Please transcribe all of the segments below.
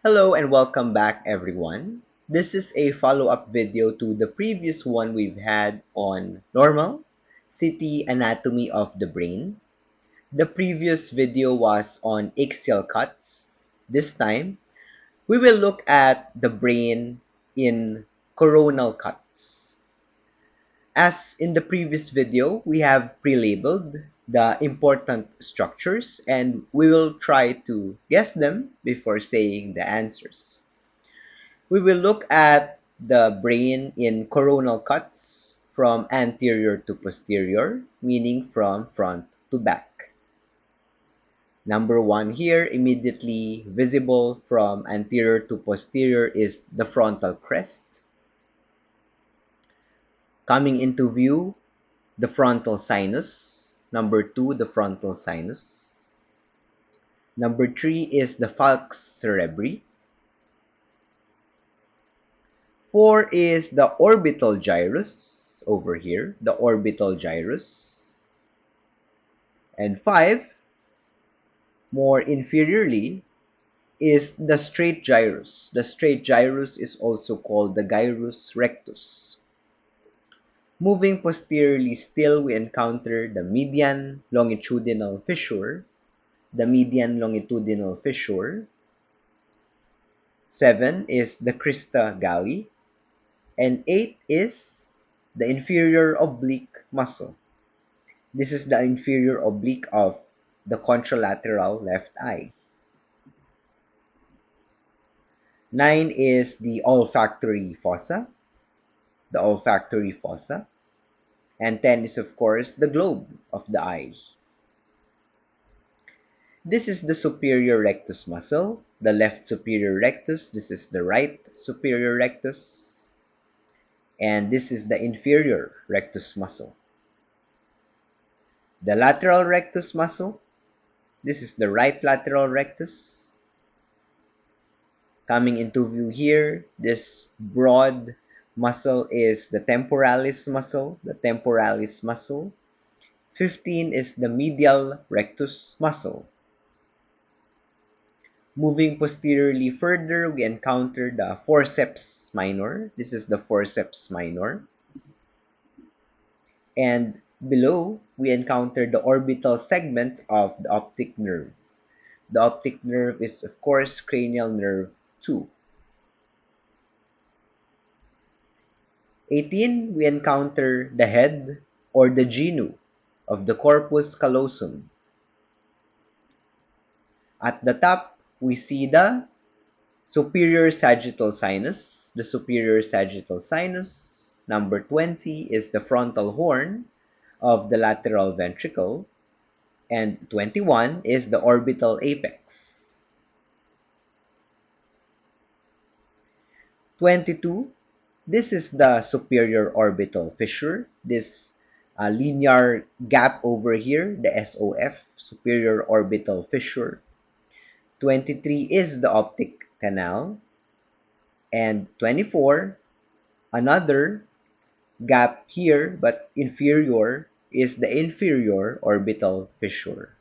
Hello and welcome back everyone. This is a follow-up video to the previous one we've had on normal city anatomy of the brain. The previous video was on axial cuts. This time, we will look at the brain in coronal cuts. As in the previous video, we have pre-labeled the important structures and we will try to guess them before saying the answers. We will look at the brain in coronal cuts from anterior to posterior, meaning from front to back. Number one here, immediately visible from anterior to posterior, is the frontal crest. Coming into view, the frontal sinus. Number two, the frontal sinus. Number three is the falx cerebri. 4 is the orbital gyrus over here, the orbital gyrus. And 5, more inferiorly, is the straight gyrus. The straight gyrus is also called the gyrus rectus. Moving posteriorly still, we encounter the median longitudinal fissure. The median longitudinal fissure. 7 is the crista galli. And 8 is the inferior oblique muscle. This is the inferior oblique of the contralateral left eye. 9 is the olfactory fossa, the olfactory fossa. And 10 is, of course, the globe of the eye. This is the superior rectus muscle, the left superior rectus. This is the right superior rectus. And this is the inferior rectus muscle. The lateral rectus muscle. This is the right lateral rectus. Coming into view here, this broad muscle is the temporalis muscle, 15 is the medial rectus muscle. Moving posteriorly further, we encounter the forceps minor. This is the forceps minor. And below, we encounter the orbital segment of the optic nerve. The optic nerve is, of course, cranial nerve 2. 18, we encounter the head or the genu of the corpus callosum. At the top, we see the superior sagittal sinus. The superior sagittal sinus. Number 20 is the frontal horn of the lateral ventricle. And 21 is the orbital apex. 22, this is the superior orbital fissure. This linear gap over here, the SOF, superior orbital fissure. 23 is the optic canal. And 24, another gap here but inferior, is the inferior orbital fissure.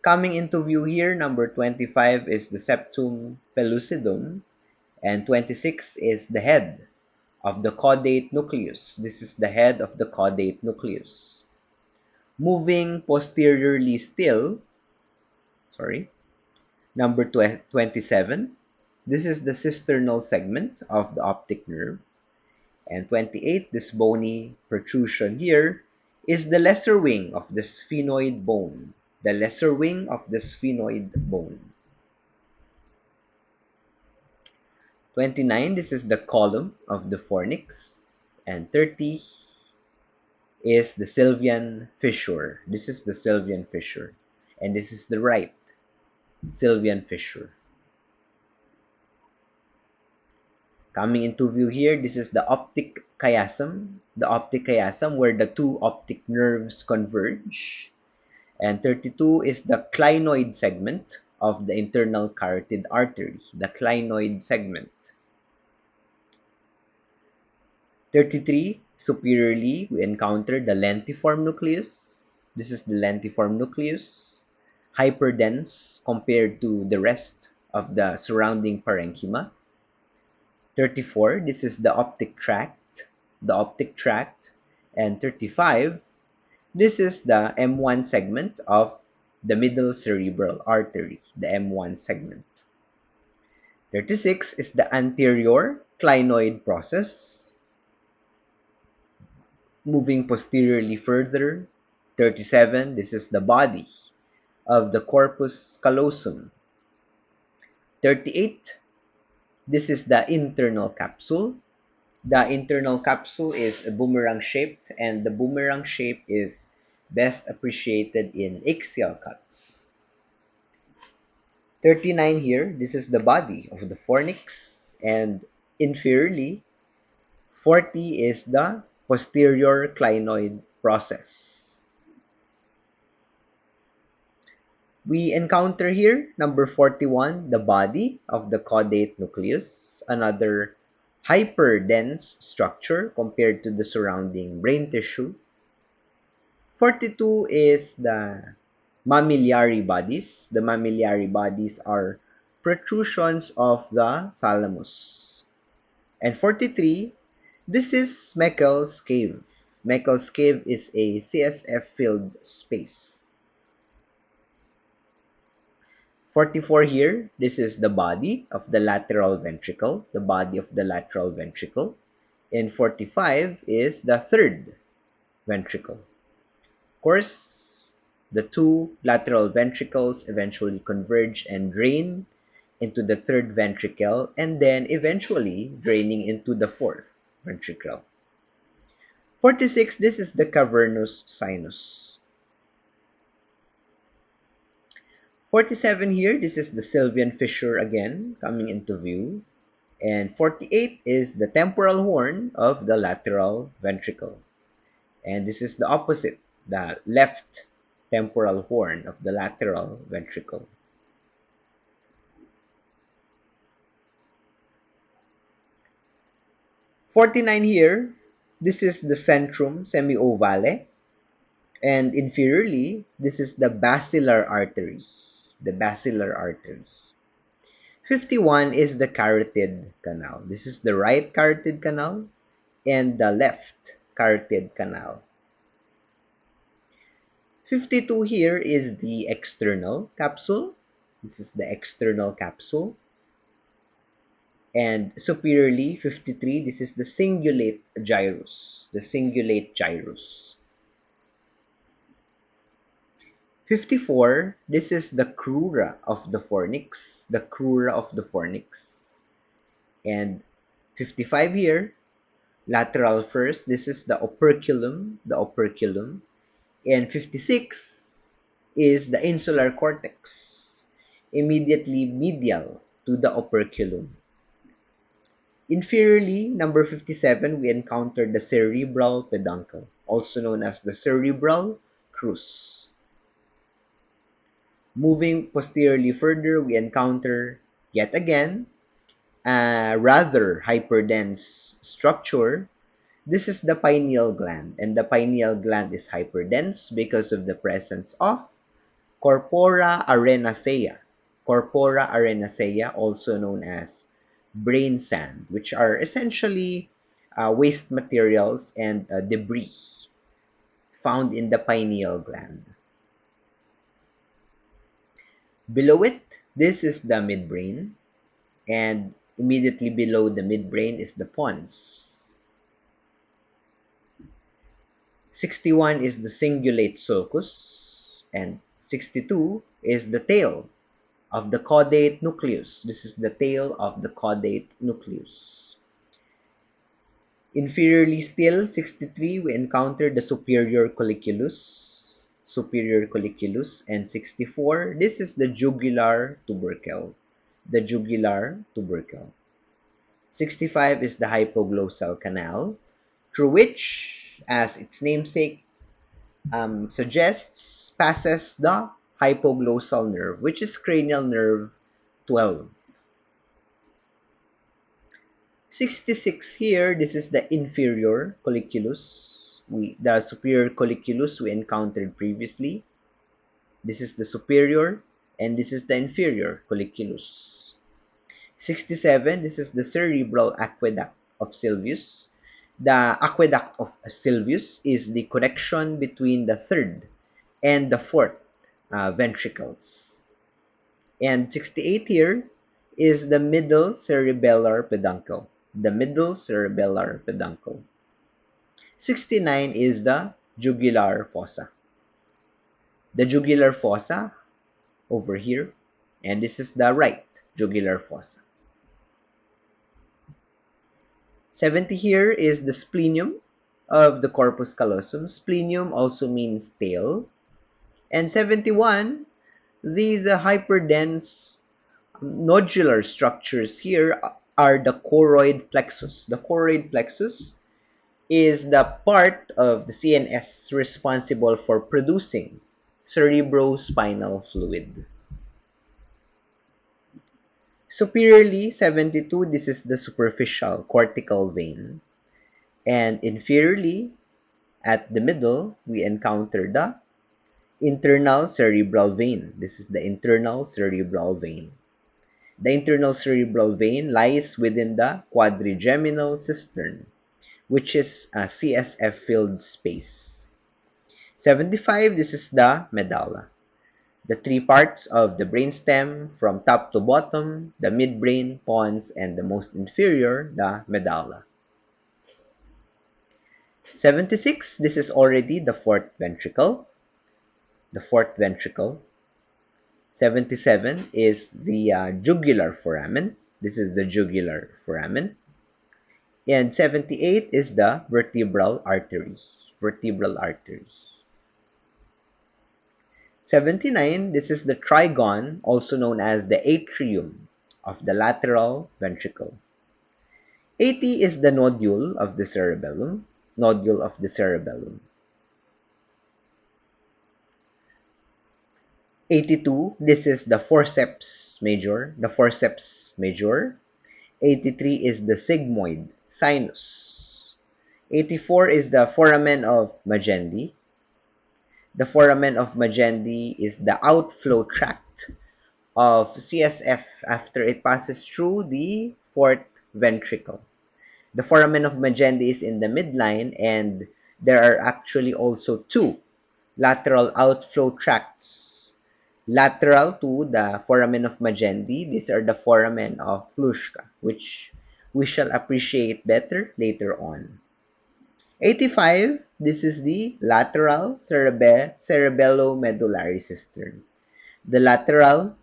Coming into view here, number 25 is the septum pellucidum, and 26 is the head of the caudate nucleus. This is the head of the caudate nucleus. Moving posteriorly still, number 27, this is the cisternal segment of the optic nerve. And 28, this bony protrusion here, is the lesser wing of the sphenoid bone. The lesser wing of the sphenoid bone. 29, this is the column of the fornix. And 30 is the sylvian fissure. This is the sylvian fissure. And this is the right sylvian fissure. Coming into view here, this is the optic chiasm. The optic chiasm where the two optic nerves converge. And 32 is the clinoid segment of the internal carotid artery, the clinoid segment. 33, superiorly, we encounter the lentiform nucleus. This is the lentiform nucleus. hyperdense compared to the rest of the surrounding parenchyma. 34, this is the optic tract. And 35, this is the M1 segment of the middle cerebral artery, the M1 segment. 36 is the anterior clinoid process. Moving posteriorly further, 37, this is the body of the corpus callosum. 38, this is the internal capsule. The internal capsule is boomerang shaped, and the boomerang shape is best appreciated in axial cuts. 39 here, this is the body of the fornix, and inferiorly, 40 is the posterior clinoid process. We encounter here, number 41, the body of the caudate nucleus, another hyperdense structure compared to the surrounding brain tissue. 42 is the mammillary bodies. The mammillary bodies are protrusions of the thalamus. And 43, this is Meckel's cave. Meckel's cave is a CSF-filled space. 44 here, this is the body of the lateral ventricle, the body of the lateral ventricle. And 45 is the third ventricle. Of course, the two lateral ventricles eventually converge and drain into the third ventricle, and then eventually draining into the fourth ventricle. 46, this is the cavernous sinus. 47 here, this is the Sylvian fissure again coming into view. And 48 is the temporal horn of the lateral ventricle. And this is the opposite, the left temporal horn of the lateral ventricle. '49 here, this is the centrum semiovale, and inferiorly, this is the basilar artery. The basilar artery. 51 is the carotid canal. This is the right carotid canal and the left carotid canal. 52 here is the external capsule. This is the external capsule. And superiorly, 53, this is the cingulate gyrus. The cingulate gyrus. 54, this is the crura of the fornix. The crura of the fornix. And 55 here, lateral first, this is the operculum. The operculum. And 56 is the insular cortex, immediately medial to the operculum. Inferiorly, number 57, we encounter the cerebral peduncle, also known as the cerebral crus. Moving posteriorly further, we encounter, yet again, a rather hyperdense structure. This is the pineal gland, and the pineal gland is hyperdense because of the presence of corpora arenacea. Corpora arenacea, also known as brain sand, which are essentially waste materials and debris found in the pineal gland. Below it, this is the midbrain, and immediately below the midbrain is the pons. 61 is the cingulate sulcus, and 62 is the tail of the caudate nucleus. This is the tail of the caudate nucleus. Inferiorly still, 63, we encounter the superior colliculus. Superior colliculus. And 64, this is the jugular tubercle. The jugular tubercle. 65 is the hypoglossal canal, through which, as its namesake suggests, passes the hypoglossal nerve, which is cranial nerve 12. 66 here, this is the inferior colliculus. The superior colliculus we encountered previously. This is the superior, and this is the inferior colliculus. 67, this is the cerebral aqueduct of Sylvius. The aqueduct of Sylvius is the connection between the third and the fourth ventricles. And 68 here is the middle cerebellar peduncle. The middle cerebellar peduncle. 69 is the jugular fossa. The jugular fossa over here, and this is the right jugular fossa. 70 here is the splenium of the corpus callosum. Splenium also means tail. And 71, these hyperdense nodular structures here are the choroid plexus. The choroid plexus is the part of the CNS responsible for producing cerebrospinal fluid. Superiorly, 72, this is the superficial cortical vein. And inferiorly, at the middle, we encounter the internal cerebral vein. This is the internal cerebral vein. The internal cerebral vein lies within the quadrigeminal cistern, which is a CSF-filled space. 75, this is the medulla. The three parts of the brainstem from top to bottom, the midbrain, pons, and the most inferior, the medulla. 76, this is already the fourth ventricle. The fourth ventricle. 77 is the jugular foramen. This is the jugular foramen. And 78 is the vertebral artery. Vertebral artery. 79, this is the trigone, also known as the atrium of the lateral ventricle. 80 is the nodule of the cerebellum. Nodule of the cerebellum. 82, this is the forceps major. The forceps major. 83 is the sigmoid sinus. 84 is the foramen of Magendie. The foramen of Magendie is the outflow tract of CSF after it passes through the fourth ventricle. The foramen of Magendie is in the midline, and there are actually also two lateral outflow tracts. Lateral to the foramen of Magendie, these are the foramen of Fluschka, which we shall appreciate better later on. 85, this is the lateral cerebellomedullary cistern. The lateral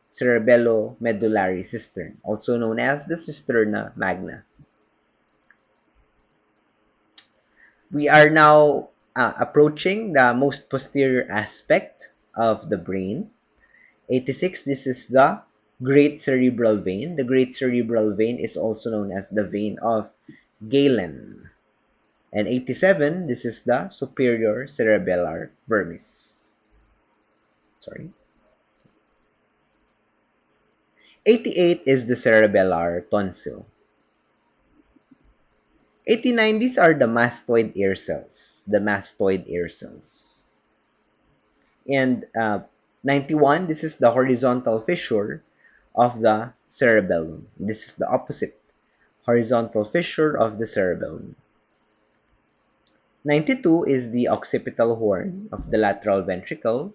cerebellomedullary cistern, also known as the cisterna magna. We are now approaching the most posterior aspect of the brain. 86, this is the great cerebral vein. The great cerebral vein is also known as the vein of Galen. And 87, this is the superior cerebellar vermis. 88 is the cerebellar tonsil. 89, these are the mastoid air cells. The mastoid air cells. And 91, this is the horizontal fissure of the cerebellum. This is the opposite horizontal fissure of the cerebellum. 92 is the occipital horn of the lateral ventricle.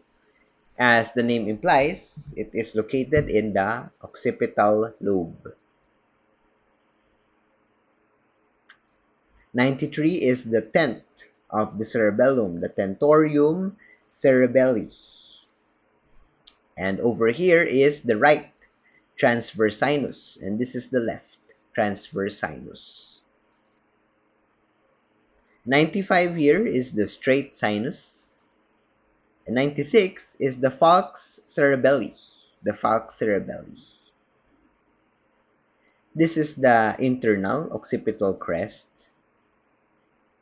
As the name implies, it is located in the occipital lobe. 93 is the tent of the cerebellum, the tentorium cerebelli. And over here is the right transverse sinus, and this is the left transverse sinus. 95 here is the straight sinus. And 96 is the falx cerebelli. The falx cerebelli. This is the internal occipital crest.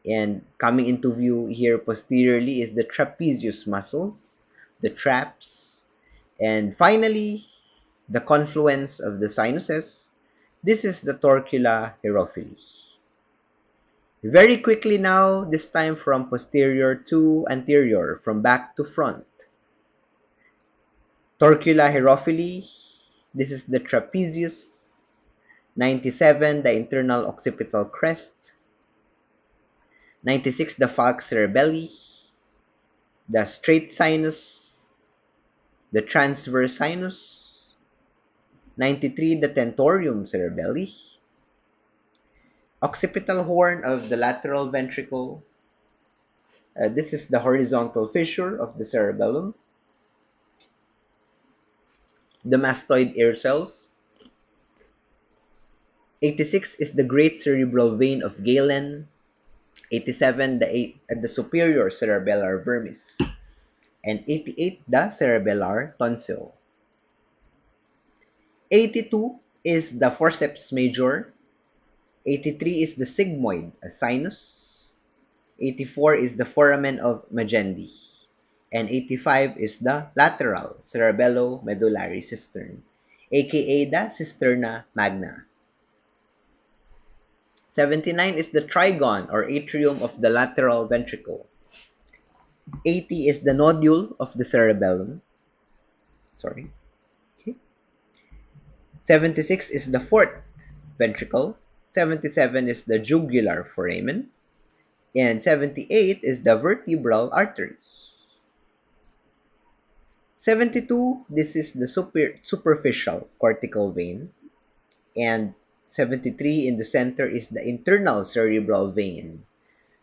And coming into view here posteriorly is the trapezius muscles, the traps, and finally the confluence of the sinuses. This is the torcula herophili. Very quickly now, this time from posterior to anterior, from back to front. Torcula hierophili, this is the trapezius. 97, the internal occipital crest. 96, the falx cerebelli, the straight sinus, the transverse sinus. 93, the tentorium cerebelli, occipital horn of the lateral ventricle. This is the horizontal fissure of the cerebellum. The mastoid ear cells. 86 is the great cerebral vein of Galen. 87, the superior cerebellar vermis. And 88, the cerebellar tonsil. 82 is the forceps major. 83 is the sigmoid sinus. 84 is the foramen of Magendie. And 85 is the lateral cerebello-medullary cistern, aka the cisterna magna. 79 is the trigon or atrium of the lateral ventricle. 80 is the nodule of the cerebellum. 76 is the fourth ventricle. 77 is the jugular foramen. And 78 is the vertebral artery. 72, this is the superficial cortical vein. And 73 in the center is the internal cerebral vein.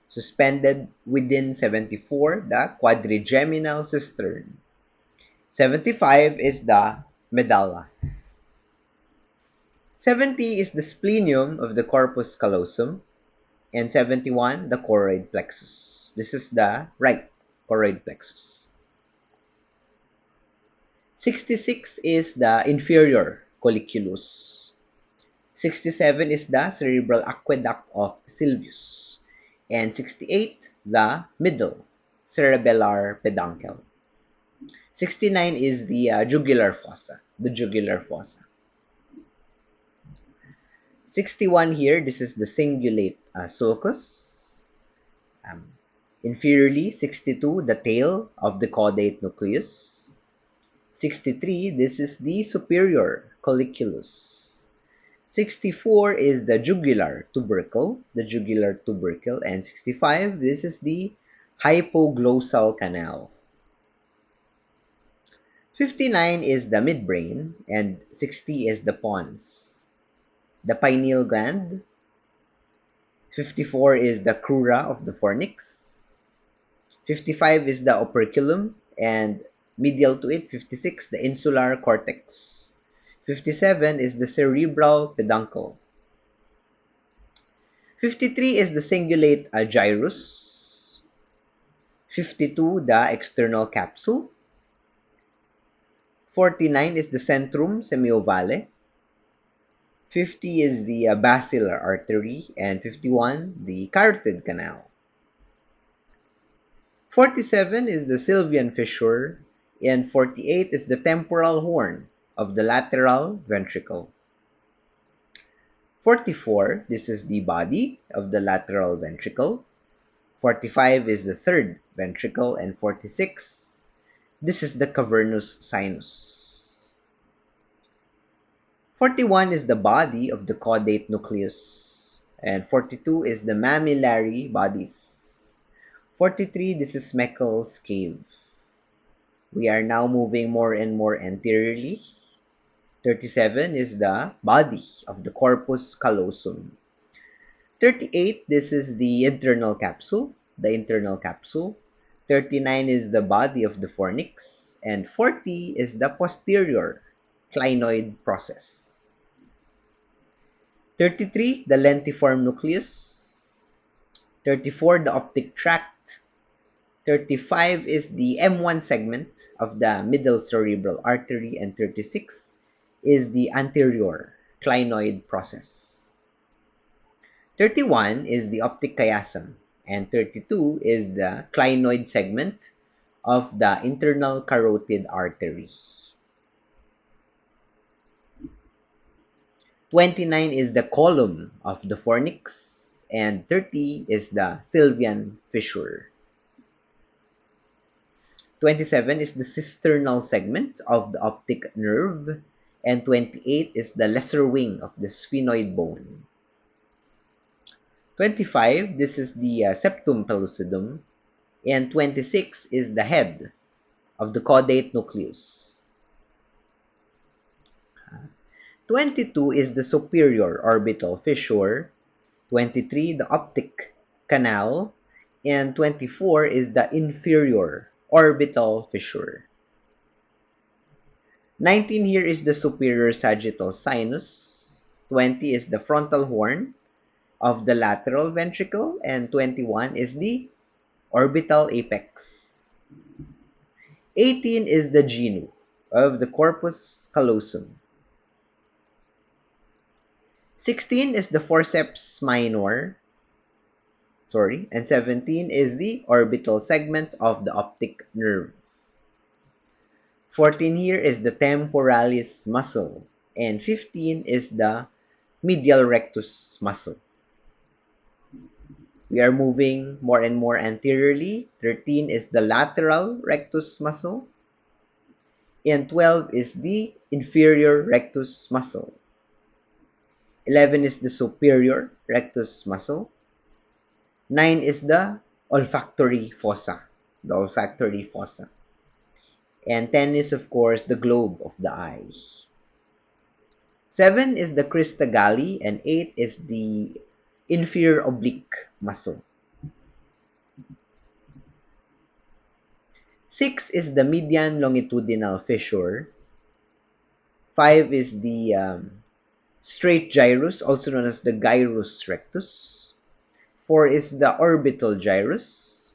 Suspended within 74, the quadrigeminal cistern. 75 is the medulla. 70 is the splenium of the corpus callosum. And 71, the choroid plexus. This is the right choroid plexus. 66 is the inferior colliculus. 67 is the cerebral aqueduct of Sylvius. And 68, the middle cerebellar peduncle. 69 is the jugular fossa, the jugular fossa. 61 here, this is the cingulate sulcus. Inferiorly, 62, the tail of the caudate nucleus. 63, this is the superior colliculus. 64 is the jugular tubercle, and 65, this is the hypoglossal canal. 59 is the midbrain, and 60 is the pons. The pineal gland. 54 is the crura of the fornix. 55 is the operculum, and medial to it, 56, the insular cortex. 57 is the cerebral peduncle. 53 is the cingulate gyrus. 52, the external capsule. 49 is the centrum semiovale. 50 is the basilar artery, and 51, the carotid canal. 47 is the sylvian fissure, and 48 is the temporal horn of the lateral ventricle. 44, this is the body of the lateral ventricle. 45 is the third ventricle, and 46, this is the cavernous sinus. 41 is the body of the caudate nucleus, and 42 is the mammillary bodies. 43, this is Meckel's cave. We are now moving more and more anteriorly. 37 is the body of the corpus callosum. 38, this is the internal capsule, 39 is the body of the fornix, and 40 is the posterior clinoid process. 33, the lentiform nucleus. 34, the optic tract. 35 is the M1 segment of the middle cerebral artery, and 36 is the anterior clinoid process. 31 is the optic chiasm, and 32 is the clinoid segment of the internal carotid artery. 29 is the column of the fornix, and 30 is the sylvian fissure. 27 is the cisternal segment of the optic nerve, and 28 is the lesser wing of the sphenoid bone. 25, this is the septum pellucidum, and 26 is the head of the caudate nucleus. 22 is the superior orbital fissure, 23 the optic canal, and 24 is the inferior orbital fissure. 19 here is the superior sagittal sinus, 20 is the frontal horn of the lateral ventricle, and 21 is the orbital apex. 18 is the genu of the corpus callosum. 16 is the forceps minor, and 17 is the orbital segment of the optic nerve. 14 here is the temporalis muscle, and 15 is the medial rectus muscle. We are moving more and more anteriorly. 13 is the lateral rectus muscle, and 12 is the inferior rectus muscle. 11 is the superior rectus muscle. 9 is the olfactory fossa, And 10 is, of course, the globe of the eye. 7 is the crista galli, and 8 is the inferior oblique muscle. 6 is the median longitudinal fissure. 5 is the straight gyrus, also known as the gyrus rectus. 4 is the orbital gyrus.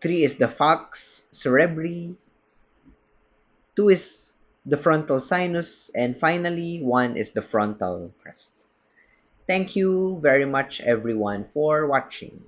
3 is the falx cerebri. 2 is the frontal sinus. And finally, 1 is the frontal crest. Thank you very much, everyone, for watching.